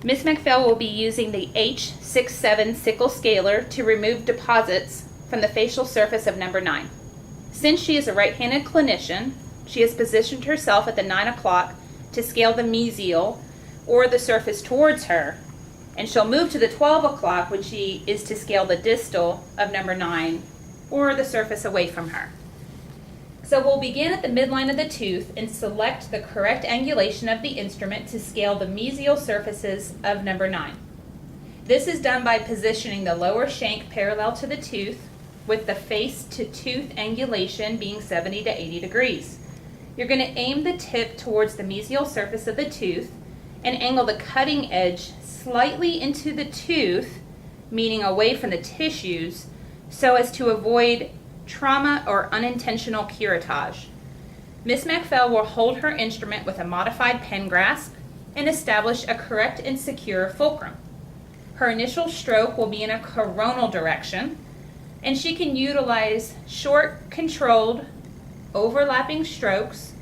Ms. McPhail will be using the H67 sickle scaler to remove deposits from the facial surface of number 9. Since she is a right-handed clinician, she has positioned herself at the 9 o'clock to scale the mesial or the surface towards her, and she'll move to the 12 o'clock when she is to scale the distal of number 9 or the surface away from her. So we'll begin at the midline of the tooth and select the correct angulation of the instrument to scale the mesial surfaces of number 9. This is done by positioning the lower shank parallel to the tooth with the face to tooth angulation being 70 to 80 degrees. You're going to aim the tip towards the mesial surface of the tooth and angle the cutting edge slightly into the tooth, meaning away from the tissues, so as to avoid trauma or unintentional curettage. Ms. McPhail will hold her instrument with a modified pen grasp and establish a correct and secure fulcrum. Her initial stroke will be in a coronal direction, and she can utilize short, controlled, overlapping strokes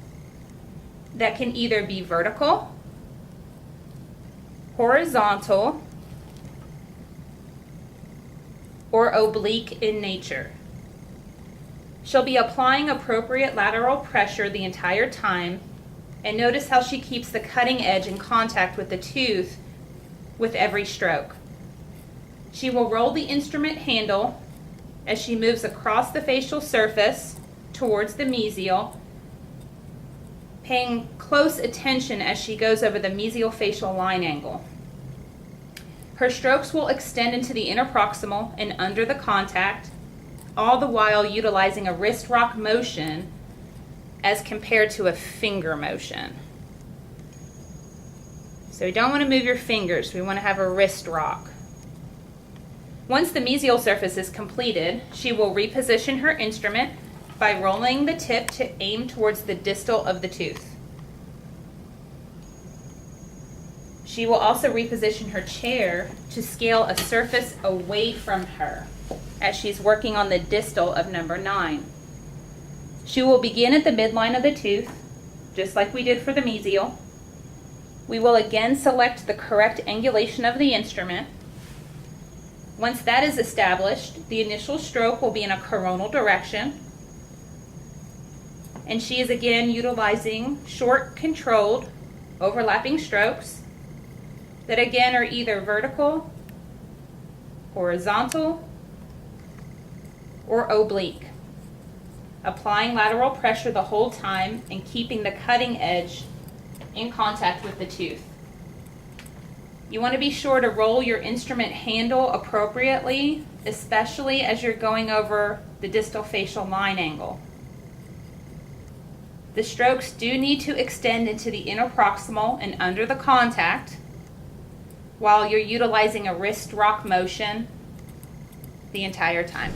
that can either be vertical, horizontal, or oblique in nature. She'll be applying appropriate lateral pressure the entire time, and notice how she keeps the cutting edge in contact with the tooth with every stroke. She will roll the instrument handle as she moves across the facial surface towards the mesial, paying close attention as she goes over the mesial facial line angle. Her strokes will extend into the interproximal and under the contact, all the while utilizing a wrist rock motion as compared to a finger motion. So we don't want to move your fingers, we want to have a wrist rock. Once the mesial surface is completed, she will reposition her instrument by rolling the tip to aim towards the distal of the tooth. She will also reposition her chair to scale a surface away from her as she's working on the distal of number 9. She will begin at the midline of the tooth, just like we did for the mesial. We will again select the correct angulation of the instrument. Once that is established, the initial stroke will be in a coronal direction, and she is again utilizing short, controlled, overlapping strokes that again are either vertical, horizontal, or oblique, applying lateral pressure the whole time and keeping the cutting edge in contact with the tooth. You want to be sure to roll your instrument handle appropriately, especially as you're going over the distal facial line angle. The strokes do need to extend into the interproximal and under the contact while you're utilizing a wrist rock motion the entire time.